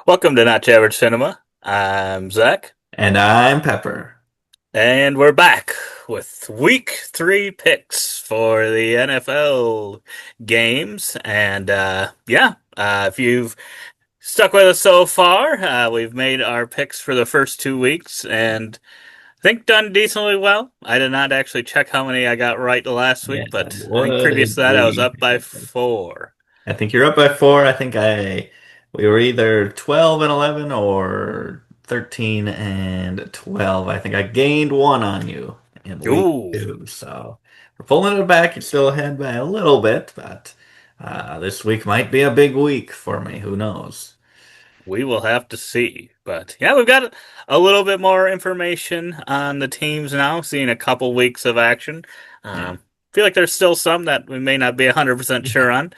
Welcome to Not Your Average Cinema. I'm Zach, And I'm Pepper. and we're back with week three picks for the NFL games. If you've stuck with us so far, we've made our picks for the first 2 weeks and I think done decently well. I did not actually check how many I got right last Yeah, week, but I think what previous to did that I was we up by pick? 4. I think you're up by four. We were either 12 and 11 or 13 and 12. I think I gained one on you in week Ooh. two. So we're pulling it back. You're still ahead by a little bit, but this week might be a big week for me. Who knows? We will have to see. But yeah, we've got a little bit more information on the teams now, seeing a couple weeks of action. Yeah. Feel like there's still some that we may not be 100% sure on,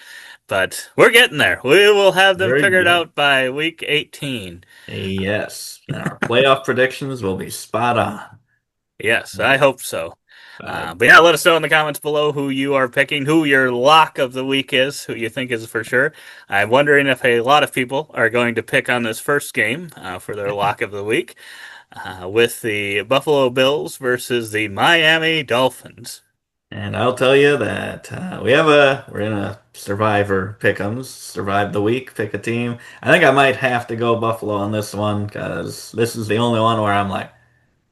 but we're getting there. We will have them Very figured good. out by week 18. Yes. And our playoff predictions will be spot on. Yes, I hope so. But But yeah, let us know in the comments below who you are picking, who your lock of the week is, who you think is for sure. I'm wondering if a lot of people are going to pick on this first game for their lock of the week. With the Buffalo Bills versus the Miami Dolphins. And I'll tell you that we're in a survivor pick'ems, survive the week, pick a team. I think I might have to go Buffalo on this one because this is the only one where I'm like,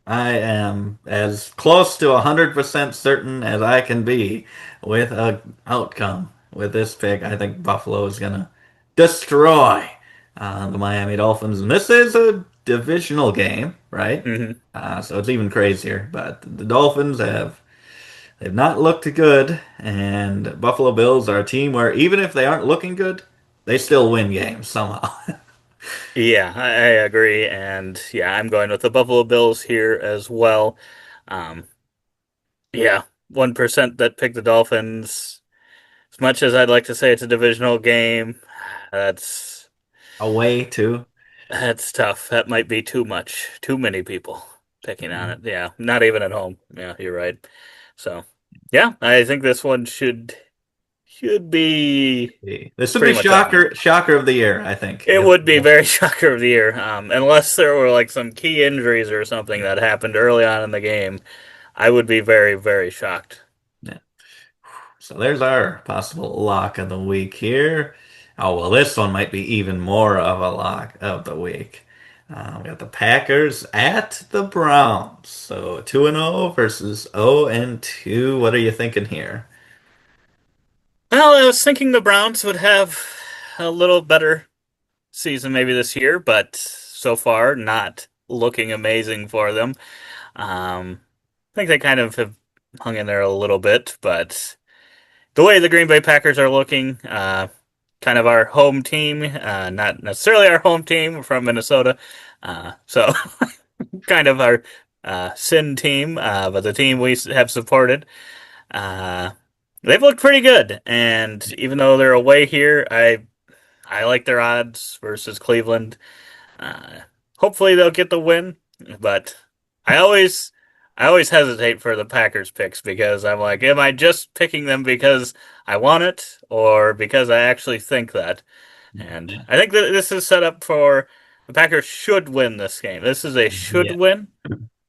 I am as close to 100% certain as I can be with a outcome with this pick. I think Buffalo is gonna destroy the Miami Dolphins, and this is a divisional game, right? Hmm. So it's even crazier. But the Dolphins they've not looked good, and Buffalo Bills are a team where even if they aren't looking good, they still win games somehow. Yeah, I agree. And yeah, I'm going with the Buffalo Bills here as well. Um, yeah, 1% that picked the Dolphins. As much as I'd like to say it's a divisional game, that's Away too. that's tough. That might be too much. Too many people picking on it. Yeah, not even at home. Yeah, you're right. So, yeah, I think this one should be This would be pretty much at home. shocker of the year, I think. It would be very shocker of the year, unless there were like some key injuries or something that happened early on in the game. I would be very, very shocked. Yeah. So there's our possible lock of the week here. Oh, well, this one might be even more of a lock of the week. We got the Packers at the Browns. So 2-0 versus 0-2. What are you thinking here? Well, I was thinking the Browns would have a little better season maybe this year, but so far not looking amazing for them. I think they kind of have hung in there a little bit, but the way the Green Bay Packers are looking, kind of our home team, not necessarily our home team from Minnesota. So kind of our sin team, but the team we have supported. Uh, they've looked pretty good, and even though they're away here, I like their odds versus Cleveland. Uh, Hopefully they'll get the win, but I always I always hesitate for the Packers picks because I'm like, am I just picking them because I want it or because I actually think that? And Yeah. I think that this is set up for the Packers should win this game. This is a should Yeah. win,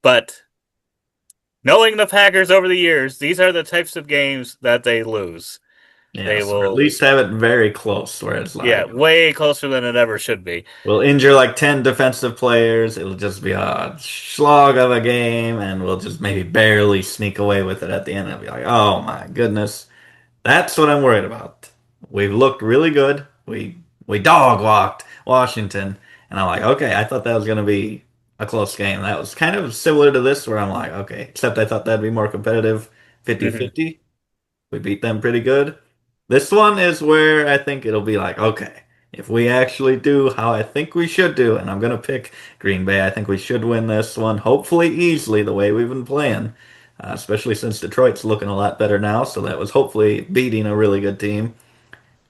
but knowing the Packers over the years, these are the types of games that they lose. They Yes, or at will, least have it very close where it's yeah, like way closer than it ever should be. we'll injure like 10 defensive players. It'll just be a slog of a game, and we'll just maybe barely sneak away with it at the end. I'll be like, oh my goodness. That's what I'm worried about. We've looked really good. We dog walked Washington, and I'm like, okay, I thought that was gonna be a close game. That was kind of similar to this where I'm like, okay, except I thought that'd be more competitive, Hmm. 50-50. We beat them pretty good. This one is where I think it'll be like, okay, if we actually do how I think we should do, and I'm going to pick Green Bay, I think we should win this one, hopefully easily the way we've been playing, especially since Detroit's looking a lot better now. So that was hopefully beating a really good team.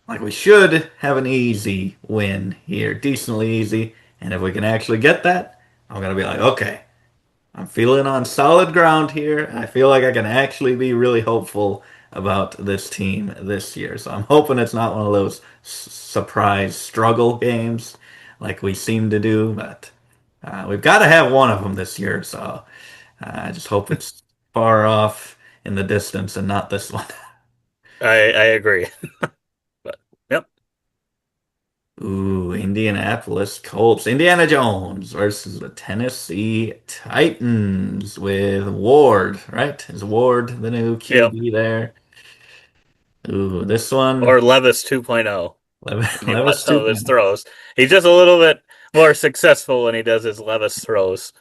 Like we should have an easy win here, decently easy. And if we can actually get that, I'm going to be like, okay, I'm feeling on solid ground here. I feel like I can actually be really hopeful about this team this year. So I'm hoping it's not one of those surprise struggle games. like we seem to do, but we've got to have one of them this year. So I just hope it's far off in the distance and not this one. I agree. But yep, Ooh, Indianapolis Colts. Indiana Jones versus the Tennessee Titans with Ward, right? Is Ward the new yep. QB there? Ooh, this one, Or Levis 2.0 when you watch Levis some of his 2.0. throws. He's just a little bit more successful when he does his Levis throws.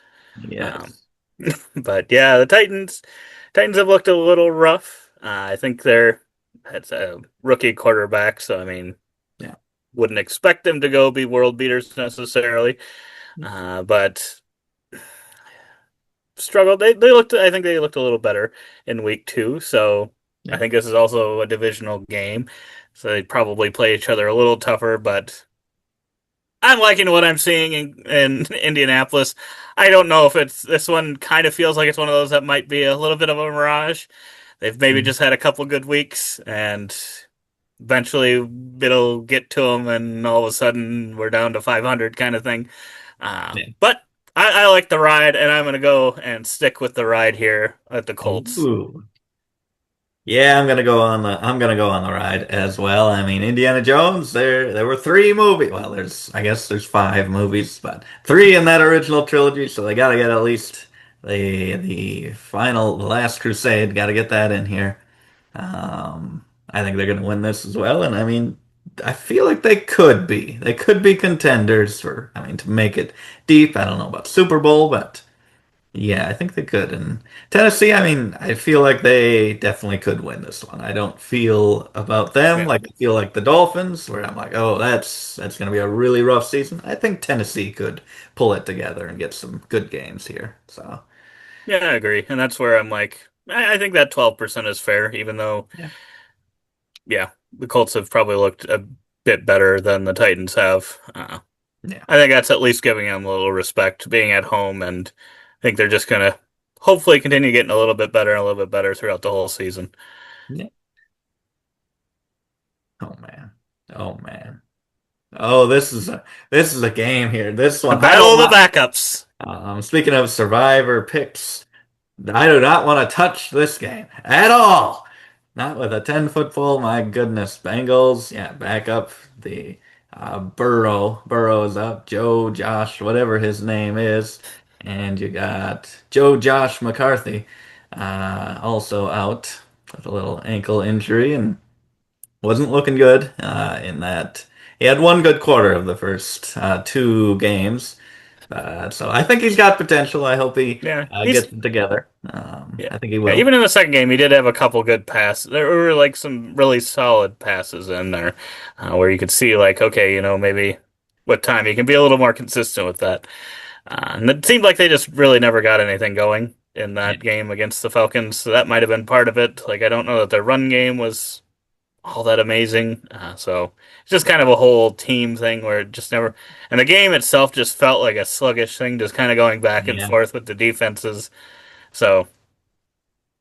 Um, Yes. but yeah, the Titans have looked a little rough. I think it's a rookie quarterback, so I mean, Yeah. wouldn't expect them to go be world beaters necessarily. But struggled. They looked. I think they looked a little better in week two. So I Yeah. think this is also a divisional game, so they probably play each other a little tougher. But I'm liking what I'm seeing in Indianapolis. I don't know if it's this one. Kind of feels like it's one of those that might be a little bit of a mirage. They've maybe Mhm. just had a couple good weeks, and eventually it'll get to them, and all of a sudden we're down to 500 kind of thing. Yeah. But I like the ride, and I'm going to go and stick with the ride here at the Colts. Ooh. Yeah, I'm gonna go on the ride as well. I mean, Indiana Jones, there were three movies. Well, I guess there's five movies, but three in that original trilogy, so they gotta get at least the Last Crusade, gotta get that in here. I think they're gonna win this as well, and I mean, I feel like they could be. They could be contenders for, I mean, to make it deep. I don't know about Super Bowl, but yeah, I think they could. And Tennessee, I mean, I feel like they definitely could win this one. I don't feel about them Yeah, like I feel like the Dolphins, where I'm like, oh, that's going to be a really rough season. I think Tennessee could pull it together and get some good games here. So, yeah, I agree, and that's where I'm like, I think that 12% is fair, even though, yeah, yeah, the Colts have probably looked a bit better than the Titans have. yeah, I think that's at least giving them a little respect, being at home, and I think they're just gonna hopefully continue getting a little bit better and a little bit better throughout the whole season. yeah. Oh man, oh man. Oh, this is a game here. This The one, I battle don't of the want. backups. Speaking of Survivor picks. I do not want to touch this game at all. Not with a 10-foot pole. My goodness. Bengals, yeah, back up the Burrow. Burrow is up. Joe, Josh, whatever his name is. And you got Joe Josh McCarthy also out with a little ankle injury and wasn't looking good in that. He had one good quarter of the first two games. So I think he's got potential. I hope he Yeah, gets it together. yeah. I think he Yeah, will. even in the second game, he did have a couple good passes. There were like some really solid passes in there, where you could see like, okay, maybe with time you can be a little more consistent with that. And it seemed like they just really never got anything going in Yeah, that game against the Falcons. So that might have been part of it. Like, I don't know that their run game was all that amazing. So it's just kind of a whole team thing where it just never. And the game itself just felt like a sluggish thing, just kind of going back and yeah, forth with the defenses. So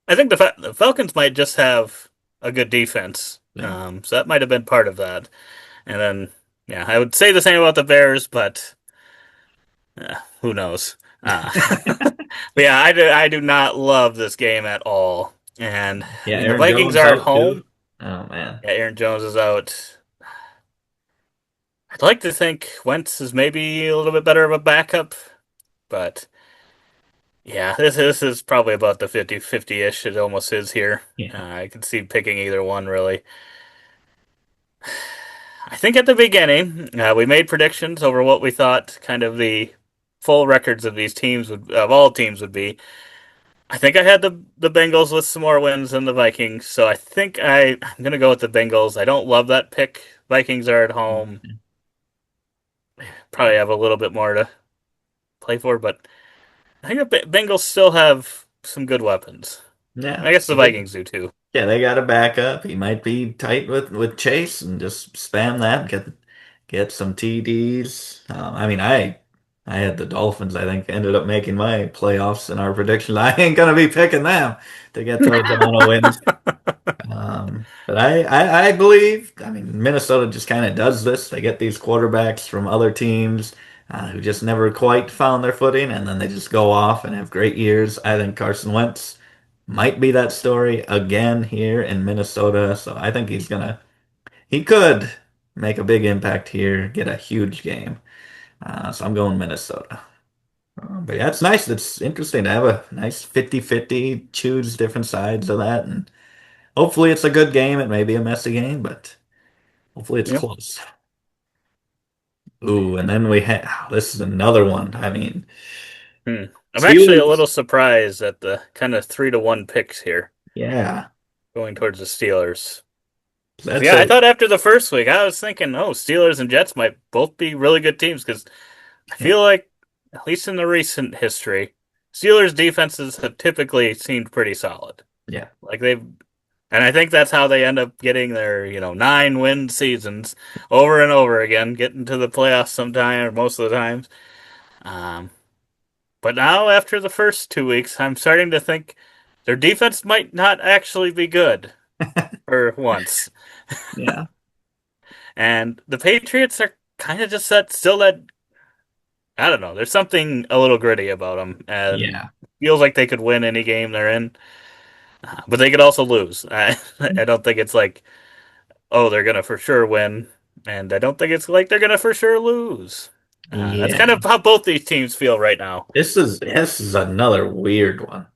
I think the Falcons might just have a good defense. yeah. So that might have been part of that. And then, yeah, I would say the same about the Bears, but who knows? But yeah, I do not love this game at all. And I Yeah, mean, the Aaron Vikings Jones are at out too. home. Oh man. Yeah, Aaron Jones is out. I'd like to think Wentz is maybe a little bit better of a backup, but yeah, this is probably about the 50-50-ish. It almost is here. Yeah, I can see picking either one really. I think at the beginning, we made predictions over what we thought kind of the full records of these teams of all teams would be. I think I had the Bengals with some more wins than the Vikings, so I think I'm gonna go with the Bengals. I don't love that pick. Vikings are at home. Probably have a little bit more to play for, but I think the Bengals still have some good weapons. yeah. I guess the Vikings do too. Yeah, they got a backup. He might be tight with Chase and just spam that. Get some TDs. I mean, I had the Dolphins. I think ended up making my playoffs in our predictions. I ain't gonna be picking them to get those amount of wins. But I believe, I mean, Minnesota just kind of does this. They get these quarterbacks from other teams who just never quite found their footing, and then they just go off and have great years. I think Carson Wentz might be that story again here in Minnesota. So I think he could make a big impact here, get a huge game. So I'm going Minnesota. But yeah, it's nice. It's interesting to have a nice 50-50, choose different sides of that. And hopefully it's a good game. It may be a messy game, but hopefully it's Yep. close. Ooh, and then we had, this is another one. I mean, Hmm. I'm actually a Steelers, little surprised at the kind of 3-1 picks here yeah, going towards the Steelers. 'Cause, that's yeah, I a, thought after the first week, I was thinking, oh, Steelers and Jets might both be really good teams because I yeah, feel like, at least in the recent history, Steelers defenses have typically seemed pretty solid. yeah, Like they've, and I think that's how they end up getting their, 9-win seasons over and over again, getting to the playoffs sometime or most of the times. Um, but now after the first 2 weeks, I'm starting to think their defense might not actually be good for once. yeah, And the Patriots are kind of just still that, I don't know, there's something a little gritty about them and yeah, feels like they could win any game they're in, but they could also lose. I don't think it's like, oh, they're gonna for sure win, and I don't think it's like they're gonna for sure lose. That's kind yeah. of how both these teams feel right now. This is another weird one.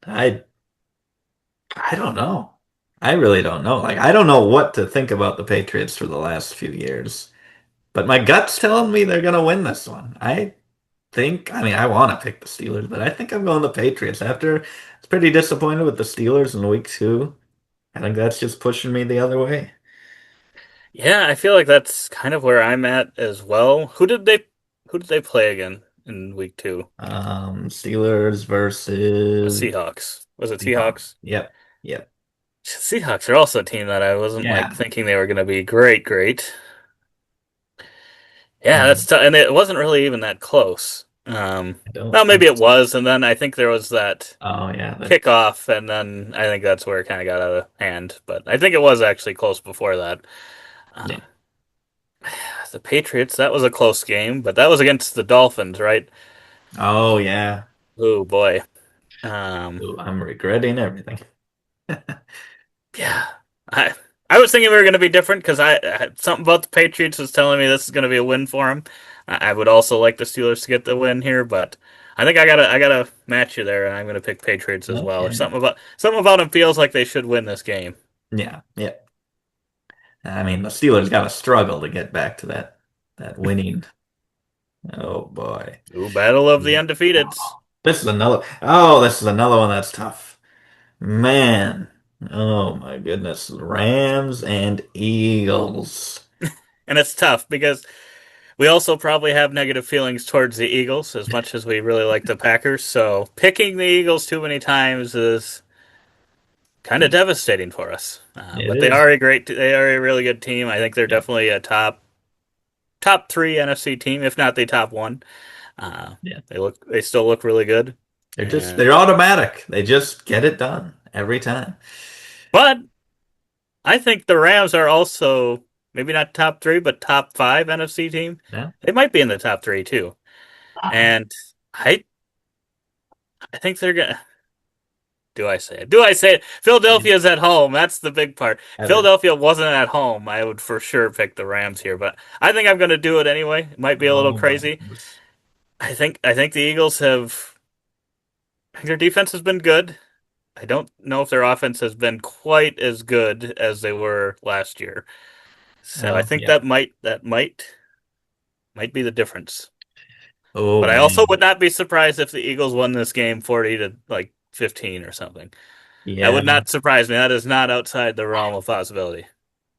I don't know. I really don't know. Like I don't know what to think about the Patriots for the last few years. But my gut's telling me they're gonna win this one. I mean, I want to pick the Steelers, but I think I'm going the Patriots. After I was pretty disappointed with the Steelers in week two, I think that's just pushing me the other way. Yeah, I feel like that's kind of where I'm at as well. Who did they play again in week 2? Steelers The versus Seahawks. Was it Seahawks. Seahawks? Yep, yep, Seahawks are also a team that I wasn't like yeah. thinking they were going to be great, great. Yeah, that's And tough, and it wasn't really even that close. I don't Well, maybe think. it was, and then I think there was that Oh yeah, kickoff, and then I think that's where it kind of got out of hand. But I think it was actually close before that. yeah. Um, the Patriots, that was a close game, but that was against the Dolphins, right? Oh yeah. Oh boy. Um, Ooh, I'm regretting everything. yeah, I was thinking we were going to be different because something about the Patriots was telling me this is going to be a win for them. I would also like the Steelers to get the win here, but I think I gotta match you there, and I'm going to pick Patriots as well. Or Okay. something about them feels like they should win this game. Yeah, yeah. I mean, the Steelers got to struggle to get back to that winning. Oh boy. Ooh, battle of the undefeateds, This is another one that's tough. Man. Oh my goodness. Rams and Eagles. and it's tough because we also probably have negative feelings towards the Eagles as much as we really like the Packers. So picking the Eagles too many times is kind of devastating for us. It But is. they are a really good team. I think they're Yeah. definitely a top three NFC team, if not the top one. Uh, Yeah. they still look really good. They're And automatic. They just get it done every time. but I think the Rams are also maybe not top three, but top five NFC team. Yeah. They might be in the top three too. And I I think they're gonna. Do I say it? Do I say it? Philadelphia's at home. That's the big part. If That is. Philadelphia wasn't at home, I would for sure pick the Rams here. But I think I'm going to do it anyway. It might be a little Oh my crazy. goodness. I think the Eagles have. I think their defense has been good. I don't know if their offense has been quite as good as they were last year. So I Oh think yeah. that might be the difference. Oh But I also man. would not be surprised if the Eagles won this game 40 to like 15 or something. That Yeah. would not surprise me. That is not outside the realm of possibility.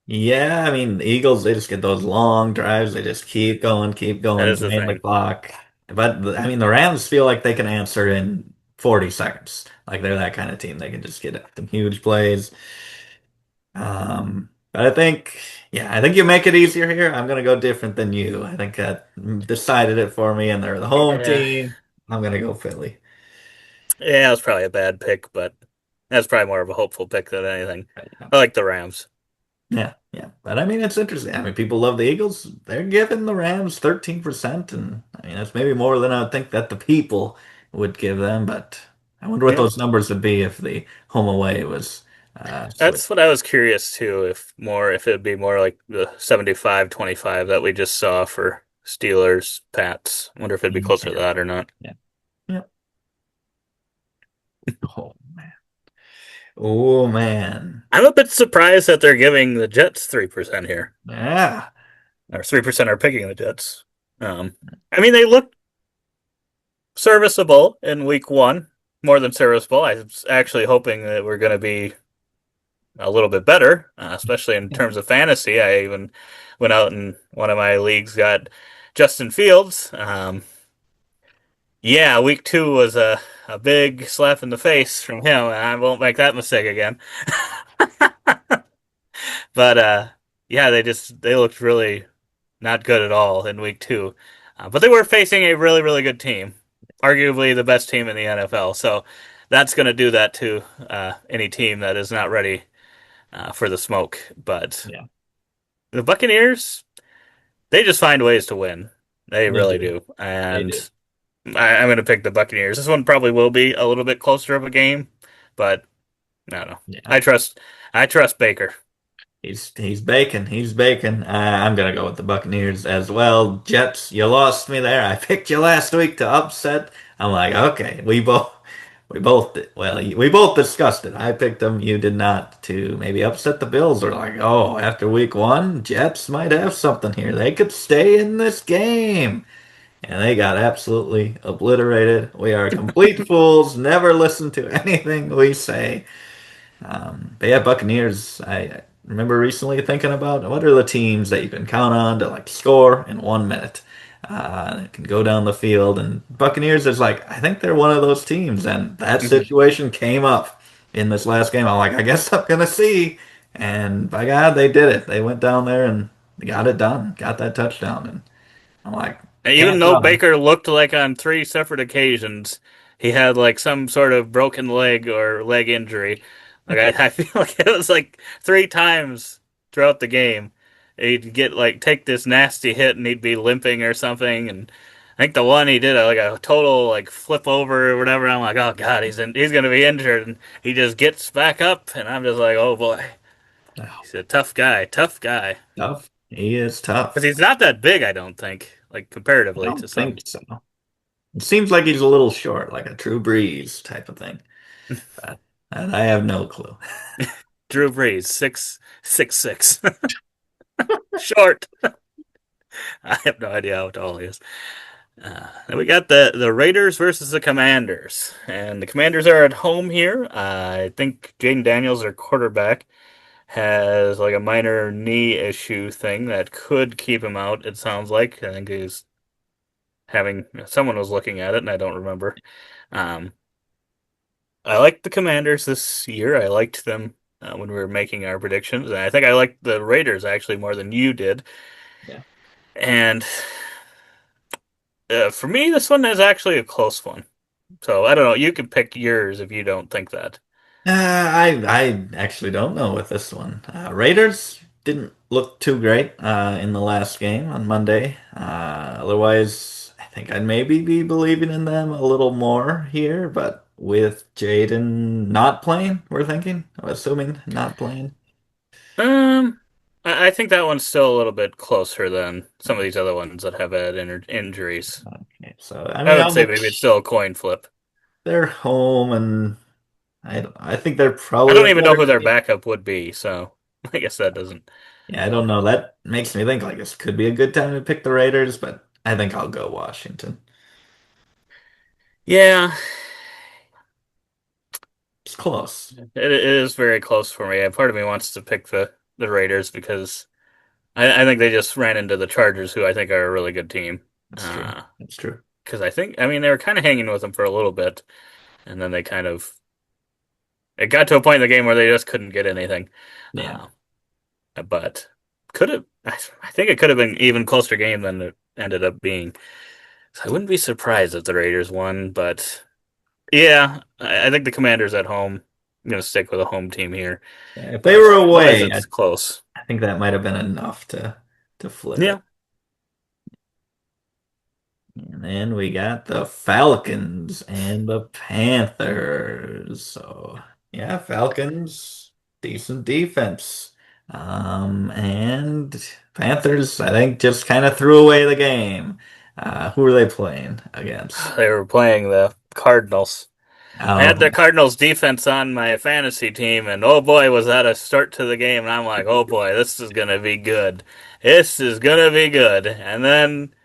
Yeah, I mean, the Eagles, they just get those long drives. They just keep That going, is the drain the thing. clock. But I mean, the Rams feel like they can answer in 40 seconds. Like they're that kind of team. They can just get some huge plays. But I think you make it easier here. I'm gonna go different than you. I think that decided it for me, and they're the home Yeah. team. I'm gonna go Philly. Yeah, it was probably a bad pick, but that's probably more of a hopeful pick than anything. Right now. I like the Rams. Yeah, yeah. But I mean, it's interesting. I mean, people love the Eagles. They're giving the Rams 13%, and I mean, that's maybe more than I would think that the people would give them. But I wonder what Yeah, those numbers would be if the home away was switched. that's what I was curious too. If it'd be more like the 75-25 that we just saw for Steelers, Pats. I wonder if it'd be Mhm. closer to that or not. Yeah, yeah. Oh man. Oh man. I'm a bit surprised that they're giving the Jets 3% here, Yeah. or 3% are picking the Jets. Um, I mean, they look serviceable in week one, more than serviceable. I was actually hoping that we're going to be a little bit better, especially in terms of fantasy. I even went out in one of my leagues, got Justin Fields. Yeah, week two was a big slap in the face from him, and I won't make that mistake again. But yeah, they looked really not good at all in week two. But they were facing a really, really good team, arguably the best team in the NFL. So that's going to do that to any team that is not ready for the smoke. But Yeah. the Buccaneers, they just find ways to win. They They really do. do. They And do. I'm going to pick the Buccaneers. This one probably will be a little bit closer of a game, but I don't know. Yeah. I trust I trust Baker. He's baking. He's baking. I'm gonna go with the Buccaneers as well. Jets, you lost me there. I picked you last week to upset. I'm like, okay, we both did. Well, we both discussed it. I picked them. You did not to maybe upset the Bills. Or like, oh, after week one, Jets might have something here. They could stay in this game, and they got absolutely obliterated. We are complete fools. Never listen to anything we say. But yeah, Buccaneers. I remember recently thinking about what are the teams that you can count on to like score in 1 minute. It can go down the field, and Buccaneers is like I think they're one of those teams, and that Mhm. situation came up in this last game. I'm like, I guess I'm gonna see, and by God, they did it. They went down there and got it done, got that touchdown, and I'm like, And even can't though doubt them. Baker looked like on three separate occasions he had like some sort of broken leg or leg injury, like I feel like it was like three times throughout the game he'd get like take this nasty hit and he'd be limping or something. And I think the one he did like a total like flip over or whatever. I'm like, oh God, he's gonna be injured, and he just gets back up, and I'm just like, oh boy, Oh, he's a tough guy, tough guy. tough. He is Because tough. he's not that big, I don't think, like I comparatively to don't some. think so. It seems like he's a little short, like a True Breeze type of thing. But and I have no clue. Drew Brees, 6'6". Short. I have no idea how tall he is. Then we got the Raiders versus the Commanders, and the Commanders are at home here. I think Jaden Daniels, their quarterback, has like a minor knee issue thing that could keep him out. It sounds like I think he's having someone was looking at it, and I don't remember. Um, I liked the Commanders this year. I liked them when we were making our predictions, and I think I liked the Raiders actually more than you did. Yeah. And for me, this one is actually a close one. So I don't know. You can pick yours if you don't think that. I actually don't know with this one. Raiders didn't look too great in the last game on Monday. Otherwise, I think I'd maybe be believing in them a little more here. But with Jaden not playing, we're thinking, I'm assuming not playing. Um, I think that one's still a little bit closer than some of these other ones that have had injuries. Okay, so I I mean, would say maybe it's still a coin flip. they're home, and I think they're I probably don't the even know better who their team. backup would be, so I guess that doesn't. Yeah, I don't know. That makes me think like this could be a good time to pick the Raiders, but I think I'll go Washington. Yeah, It's close. it is very close for me. Part of me wants to pick the Raiders because I think they just ran into the Chargers, who I think are a really good team. That's true. That's true. Because I mean, they were kind of hanging with them for a little bit, and then they kind of it got to a point in the game where they just couldn't get anything. Yeah. Uh, but could have, I think it could have been even closer game than it ended up being. So I wouldn't be surprised if the Raiders won, but yeah, I think the Commanders at home. I'm gonna stick with a home team here, Yeah, if they but were otherwise away, I it's close. think that might have been enough to flip it. Yeah. And then we got the Falcons and the Panthers. So yeah, Falcons, decent defense. And Panthers, I think, just kind of threw away the game. Who are they playing against? They were playing the Cardinals. I had Oh, the Cardinals defense on my fantasy team, and oh boy, was that a start to the game. And I'm like, oh boy, this is going to be good. This is going to be good. And then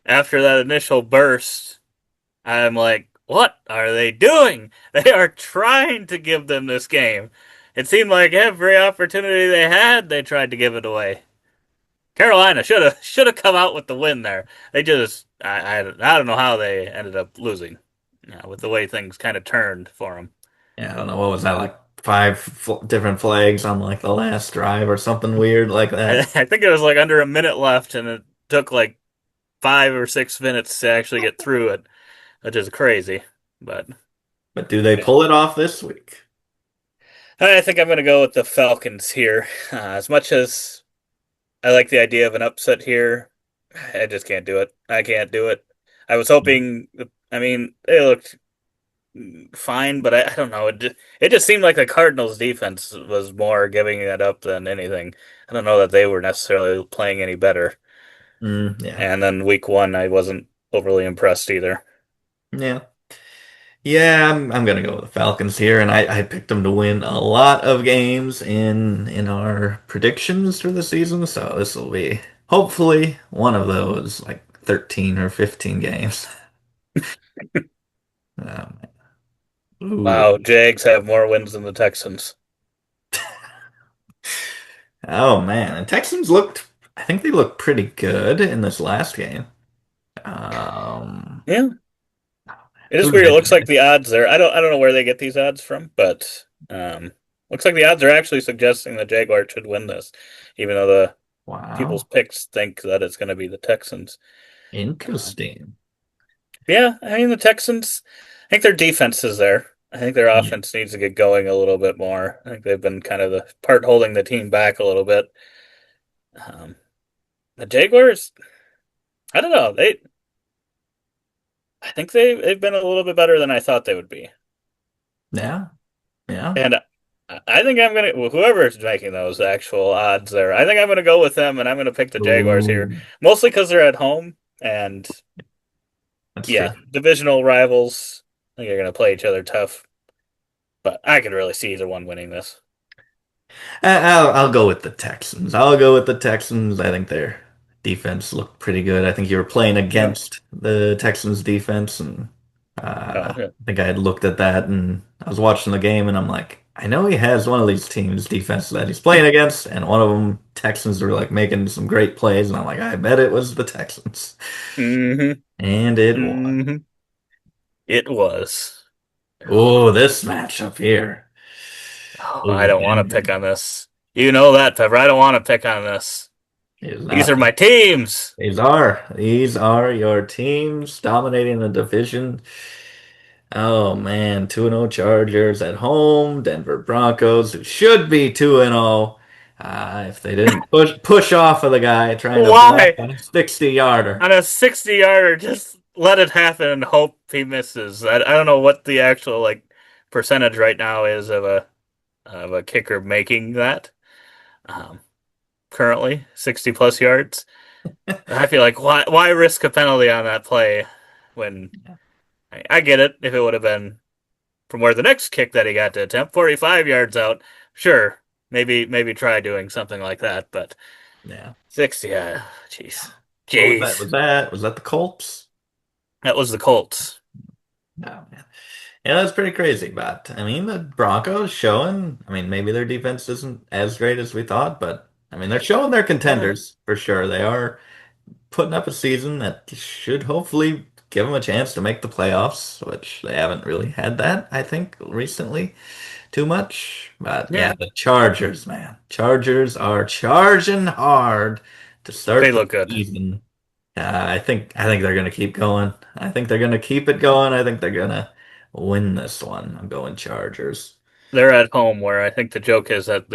after that initial burst, I'm like, what are they doing? They are trying to give them this game. It seemed like every opportunity they had, they tried to give it away. Carolina should have come out with the win there. They just I don't know how they ended up losing. With the way things kind of turned for them. yeah, I don't know. What was that, like five different flags on like the last drive or something weird like I, that? I think it was like under a minute left, and it took like 5 or 6 minutes to actually get through it, which is crazy. But But do they yeah. pull it off this week? I think I'm going to go with the Falcons here. As much as I like the idea of an upset here, I just can't do it. I can't do it. I was hoping. I mean, they looked fine, but I don't know. It just seemed like the Cardinals' defense was more giving it up than anything. I don't know that they were necessarily playing any better. Yeah. And then week one, I wasn't overly impressed either. Yeah. Yeah, I'm gonna go with the Falcons here, and I picked them to win a lot of games in our predictions for the season, so this will be hopefully one of those, like 13 or 15 games. Um, ooh. Wow, Jags have more wins than the Texans. Oh man, and Texans looked, I think they looked pretty good in this last game. Um, Yeah, it is who did weird. It they looks like play? the odds there. I don't know where they get these odds from, but looks like the odds are actually suggesting the Jaguars should win this, even though the people's Wow, picks think that it's going to be the Texans. Um, interesting. Yeah, I mean the Texans. I think their defense is there. I think their Yeah. offense needs to get going a little bit more. I think they've been kind of the part holding the team back a little bit. Um, the Jaguars, I don't know. I think they've been a little bit better than I thought they would be, Yeah, yeah. and I think I'm gonna whoever's making those actual odds there. I think I'm gonna go with them, and I'm gonna pick the Jaguars here, Ooh, mostly because they're at home, and that's true. yeah, divisional rivals. I think they're gonna play each other tough, but I could really see either one winning this. I'll go with the Texans. I'll go with the Texans. I think their defense looked pretty good. I think you were playing Yeah. against the Texans defense, and Oh, yeah. I think I had looked at that, and I was watching the game, and I'm like, I know he has one of these teams' defense that he's playing against, and one of them Texans were like making some great plays, and I'm like, I bet it was the Texans, Mm-hmm. and it was. Mm-hmm. It was. Oh, this matchup here. Oh, I Oh, don't want to pick Denver on this. You know that, Pepper. I don't want to pick on this. is These not. are my teams. These are your teams dominating the division. Oh man, 2-0 Chargers at home, Denver Broncos, who should be 2-0 if they didn't push off of the guy trying to block Why? a 60-yarder. On a 60-yarder, just let it happen and hope he misses. I don't know what the actual like percentage right now is of a kicker making that. Um, Currently 60 plus yards. I feel like why risk a penalty on that play when I get it if it would have been from where the next kick that he got to attempt 45 yards out. Sure, maybe try doing something like that, but Yeah. 60, yeah, jeez, What was that? jeez. Was that the Colts? That was the Colts. No, man. Yeah, that's pretty crazy. But I mean, the Broncos showing. I mean, maybe their defense isn't as great as we thought, but I mean, they're showing they're Yeah, contenders for sure. They are putting up a season that should hopefully give them a chance to make the playoffs, which they haven't really had that, I think, recently too much. But yeah, yeah, the Chargers, man. Chargers are charging hard to they start the look good. season. I think they're gonna keep going. I think they're gonna keep it going. I think they're gonna win this one. I'm going Chargers. They're at home, where I think the joke is that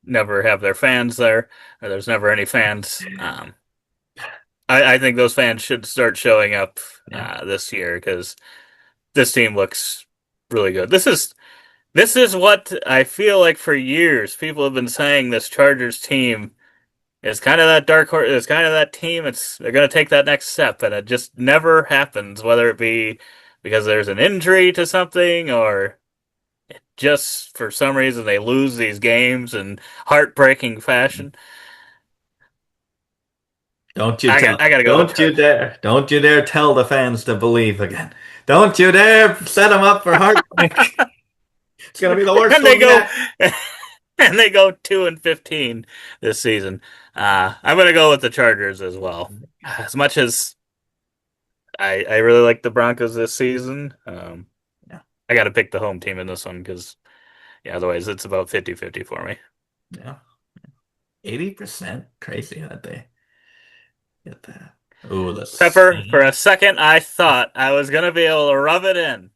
never have their fans there, or there's never any fans. I think those fans should start showing up Yeah. this year because this team looks really good. This is what I feel like for years people have been saying. This Chargers team is kind of that dark horse. It's kind of that team. They're going to take that next step, and it just never happens. Whether it be because there's an injury to something, or just for some reason they lose these games in heartbreaking fashion. Don't you tell. I got to go with Don't you Chargers. dare. Don't you dare tell the fans to believe again. Don't you dare set them up for heartbreak. It's gonna be the worst and one they go yet. and they go 2-15 this season. I'm gonna go with the Chargers as well. As much as I really like the Broncos this season, Yeah. I got to pick the home team in this one because yeah, otherwise it's about 50-50 for me. Yeah. 80%. Crazy that they get that. Oh, the Pepper, for a Saints. second, I thought I was gonna be able to rub it in.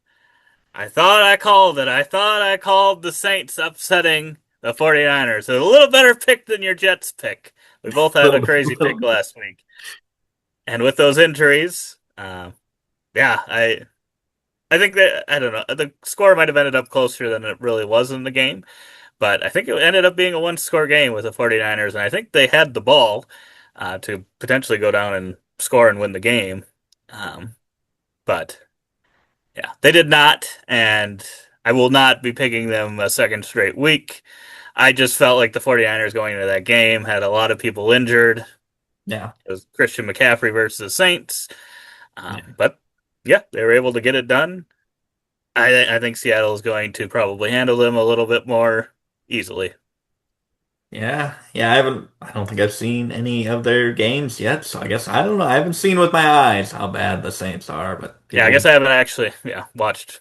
I thought I called it. I thought I called the Saints upsetting the 49ers. A little better pick than your Jets pick. We both had a crazy pick last week. And with those injuries, yeah, I think that I don't know. The score might have ended up closer than it really was in the game, but I think it ended up being a one-score game with the 49ers, and I think they had the ball to potentially go down and score and win the game. Um, but yeah, they did not, and I will not be picking them a second straight week. I just felt like the 49ers going into that game had a lot of people injured. Yeah. It was Christian McCaffrey versus the Saints. Yeah. But yeah, they were able to get it done. I think Seattle is going to probably handle them a little bit more easily. Yeah. Yeah. I don't think I've seen any of their games yet. So I guess I don't know. I haven't seen with my eyes how bad the Saints are, but Yeah, I people, guess I haven't actually watched.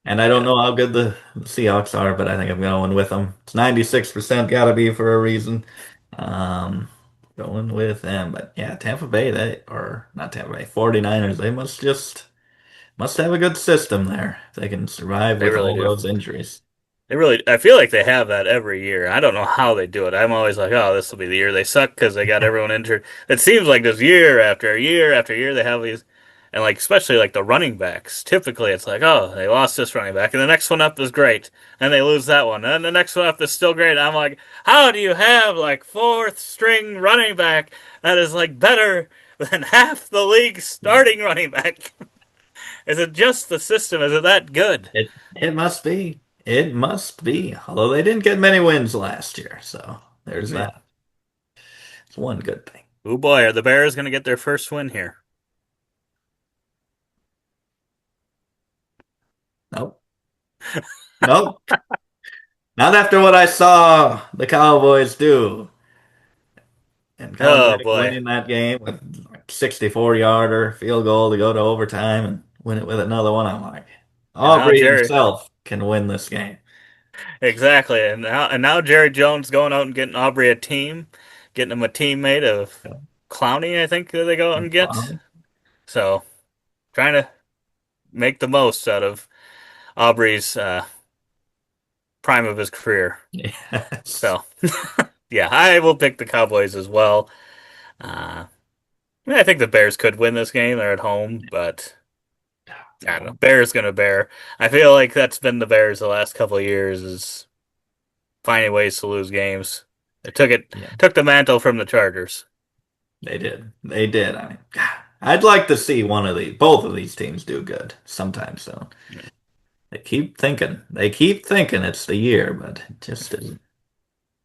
and I don't Yeah, know how good the Seahawks are, but I think I'm going with them. It's 96% gotta be for a reason. Um, Going with them. But yeah, Tampa Bay, or not Tampa Bay, 49ers, they must have a good system there. If they can survive they with really all do. those injuries. They really, I feel like they have that every year. I don't know how they do it. I'm always like, oh, this will be the year they suck because they got everyone injured. It seems like this year after year after year they have these, and like especially like the running backs. Typically, it's like, oh, they lost this running back, and the next one up is great, and they lose that one, and the next one up is still great. I'm like, how do you have like fourth string running back that is like better than half the league's starting running back? Is it just the system? Is it that good? It must be. It must be. Although they didn't get many wins last year, so there's Yeah. that. It's one good thing. Oh boy, are the Bears going to get their first win here? Nope. Nope. Not after what I saw the Cowboys do. And Oh coming boy. winning that game with like 64-yarder field goal to go to overtime and win it with another one. I'm like, And now Aubrey Jerry, himself can win this game. exactly. And now Jerry Jones going out and getting Aubrey a team, getting him a teammate of Clowney, I think that they go out and get. So trying to make the most out of Aubrey's prime of his career. Yes. So yeah, I will pick the Cowboys as well. I think the Bears could win this game. They're at home, but I don't know. No. Bears gonna bear. I feel like that's been the Bears the last couple of years is finding ways to lose games. They Yeah, took the mantle from the Chargers. they did. They did. I mean, God, I'd like to see both of these teams do good sometime soon. They keep thinking. They keep thinking it's the year, but it just isn't.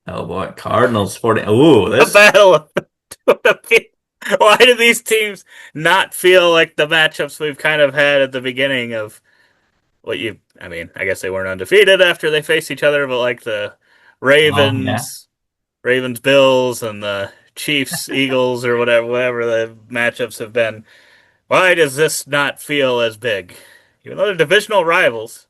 Oh boy, Cardinals 40. Ooh, The this. battle of why do these teams not feel like the matchups we've kind of had at the beginning of I mean, I guess they weren't undefeated after they faced each other, but like the Oh yeah. Ravens Bills and the Chiefs Eagles or whatever the matchups have been. Why does this not feel as big? Even though they're divisional rivals.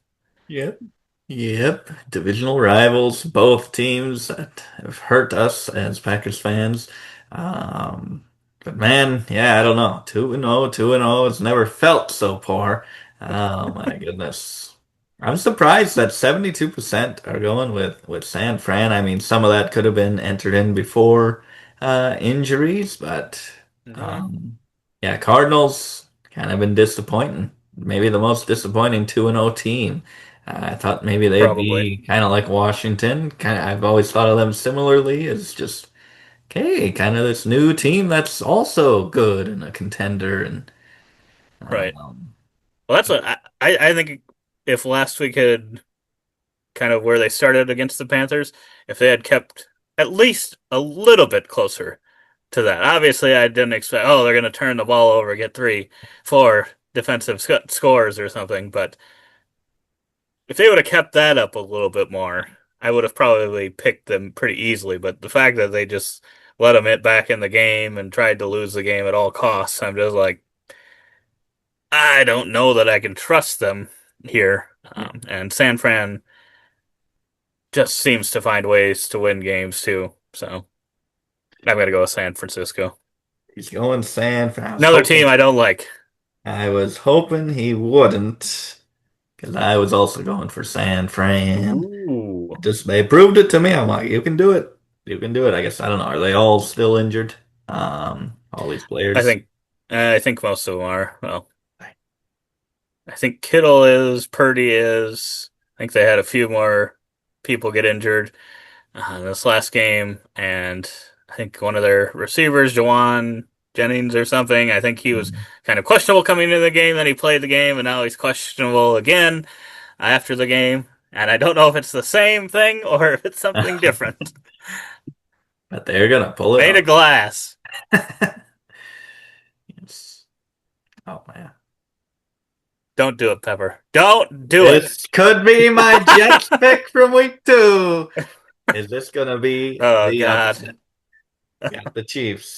Yep. Yep. Divisional rivals, both teams that have hurt us as Packers fans. Um, but man, yeah, I don't know. 2-0, 2-0. It's never felt so poor. Oh my goodness. I'm surprised that 72% are going with San Fran. I mean, some of that could have been entered in before injuries, but Hmm. um, yeah, Cardinals kind of been disappointing. Maybe the most disappointing 2-0 team. I thought maybe they'd Probably. be kind of like Washington. Kind of, I've always thought of them similarly as just okay, kind of this new team that's also good and a contender. And Right. um, Well, that's what I think if last week had kind of where they started against the Panthers, if they had kept at least a little bit closer to that. Obviously, I didn't expect, oh, they're going to turn the ball over, get three, four defensive scores or something. But if they would have kept that up a little bit more, I would have probably picked them pretty easily. But the fact that they just let them hit back in the game and tried to lose the game at all costs, I'm just like, I don't know that I can trust them here. And San Fran just seems to find ways to win games too. So I'm going to go with San Francisco. he's going San Fran. Another team I don't like. I was hoping he wouldn't, because I was also going for San Fran. Ooh. Just they proved it to me. I'm like, you can do it. You can do it. I guess I don't know. Are they all still injured? All these I players. think I think most of them are. Well, I think Kittle is, Purdy is. I think they had a few more people get injured this last game, and I think one of their receivers, Jawan Jennings or something, I think he was Mhm. kind of questionable coming into the game. Then he played the game, and now he's questionable again after the game. And I don't know if it's the same thing or if it's something different. But they're gonna pull it Made of off. glass. Yes. Oh man. Don't do it, Pepper. Don't do it. This could be my Jets pick from week 2. Is this gonna be Oh the God. upset? Got the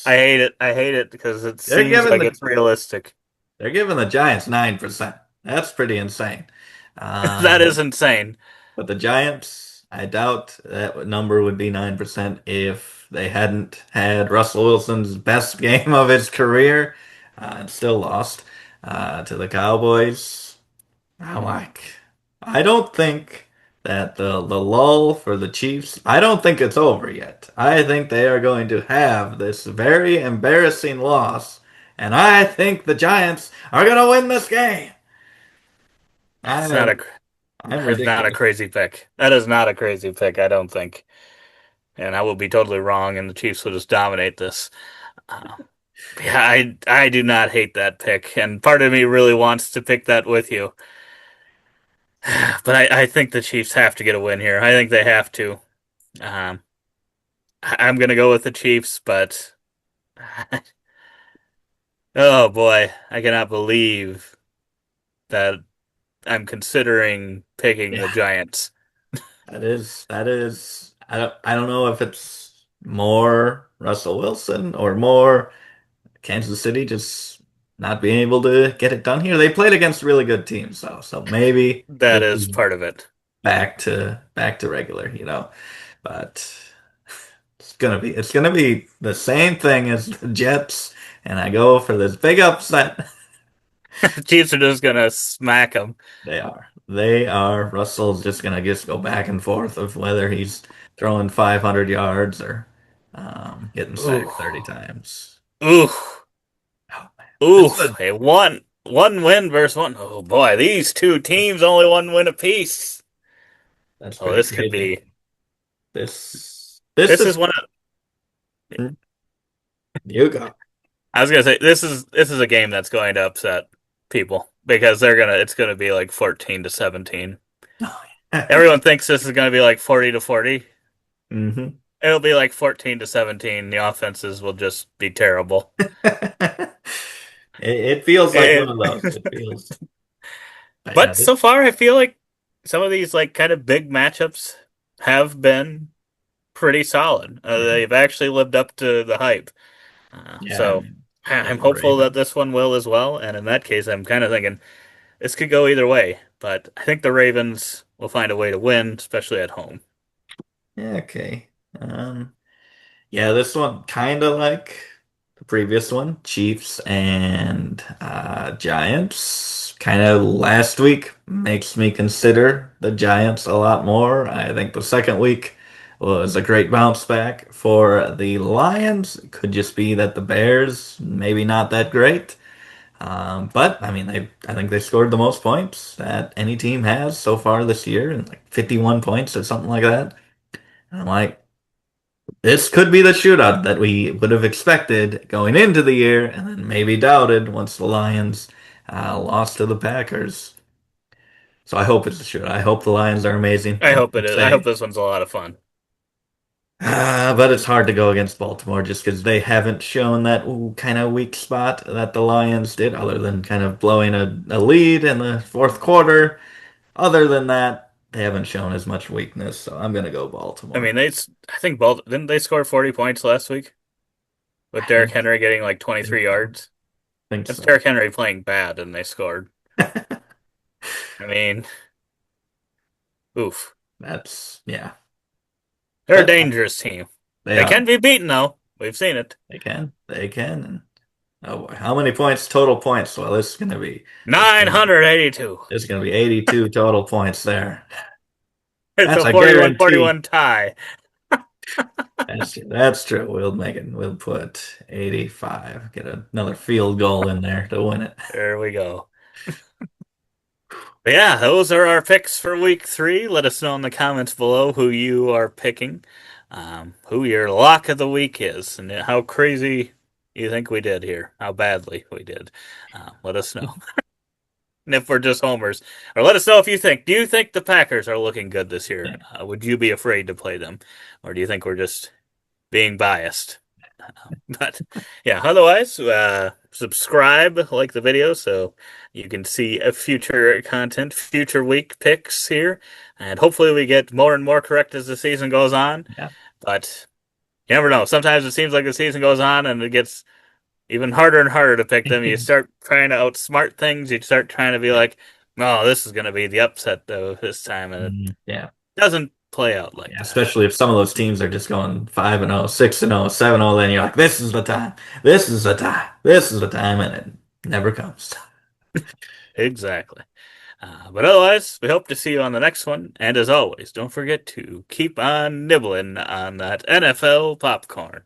I Chiefs. hate it. I hate it because it They're seems giving like the it's realistic. they're giving the Giants 9%. That's pretty insane. That Um, is insane. But the Giants, I doubt that number would be 9% if they hadn't had Russell Wilson's best game of his career and still lost to the Cowboys. I'm like, I don't think that the lull for the Chiefs, I don't think it's over yet. I think they are going to have this very embarrassing loss, and I think the Giants are going to win this game. It's not a I'm that's not a ridiculous. crazy pick. That is not a crazy pick, I don't think. And I will be totally wrong, and the Chiefs will just dominate this. Uh, yeah, I do not hate that pick, and part of me really wants to pick that with you. But I think the Chiefs have to get a win here. I think they have to. Um, I'm gonna go with the Chiefs, but oh boy, I cannot believe that I'm considering picking the Yeah. Giants. That is I don't know if it's more Russell Wilson or more Kansas City just not being able to get it done here. They played against really good teams though, so maybe That this is is part of it. back to regular. But it's gonna be the same thing as the Jets, and I go for this big upset. Chiefs are just gonna smack them. They are. They are. Russell's just gonna just go back and forth of whether he's throwing 500 yards or getting Ooh, sacked 30 times. ooh, Oh man, ooh! this is a A one win versus one. Oh boy, these two teams only one win apiece. that's Oh, pretty this could crazy. be. This This is is one of. you go. I was gonna say this is a game that's going to upset people because they're gonna. It's gonna be like 14-17. Oh, yeah. Everyone thinks this is gonna be like 40-40. hmm It'll be like 14-17. The offenses will just be terrible. it feels like one It, of those. It feels. But yeah, but so far, I feel like some of these like kind of big matchups have been pretty solid. mhm. They've actually lived up to the hype. Yeah, I So mean, I'm the hopeful that Ravens. this one will as well. And in that case, I'm kind of thinking this could go either way. But I think the Ravens will find a way to win, especially at home. Yeah, okay. Yeah, this one kind of like previous one, Chiefs and Giants. Kind of last week makes me consider the Giants a lot more. I think the second week was a great bounce back for the Lions. It could just be that the Bears maybe not that great. But I mean, I think they scored the most points that any team has so far this year, and like 51 points or something like that. And I'm like, this could be the shootout that we would have expected going into the year, and then maybe doubted once the Lions lost to the Packers. So I hope it's a shootout. I hope the Lions are amazing. I Like hope it I is. I hope say, this one's a lot of fun. but it's hard to go against Baltimore just because they haven't shown that kind of weak spot that the Lions did, other than kind of blowing a lead in the fourth quarter. Other than that, they haven't shown as much weakness, so I'm gonna go I Baltimore. mean, I think both didn't they score 40 points last week with I Derrick think, Henry getting like think 23 so. yards? Think That's so. Derrick Henry playing bad, and they scored. I mean, oof. That's yeah. They're a But dangerous team. they They are. can be beaten, though. We've seen it. They can. They can. And oh boy, how many points total points? Well, this is gonna be this is gonna be 982. this is gonna be 82 total points there. It's That's a a 41-41 guarantee. tie. That's true. We'll make it. We'll put 85. Get another field goal in there to win it. There we go. But yeah, those are our picks for week 3. Let us know in the comments below who you are picking, who your lock of the week is, and how crazy you think we did here, how badly we did. Let us know. And if we're just homers, or let us know if you think. Do you think the Packers are looking good this year? Yeah. Would you be afraid to play them, or do you think we're just being biased? But yeah, otherwise, subscribe, like the video, so you can see a future content, future week picks here, and hopefully we get more and more correct as the season goes on. Yeah. But you never know. Sometimes it seems like the season goes on and it gets even harder and harder to pick them. You start trying to outsmart things. You start trying to be Yeah. like, "Oh, this is going to be the upset though this time," and it Yeah. doesn't play out like Yeah, that. especially if some of those teams are just going 5-0, 6-0, 7-0, then you're like, this is the time. This is the time. This is the time, and it never comes. Exactly. But otherwise, we hope to see you on the next one. And as always, don't forget to keep on nibbling on that NFL popcorn.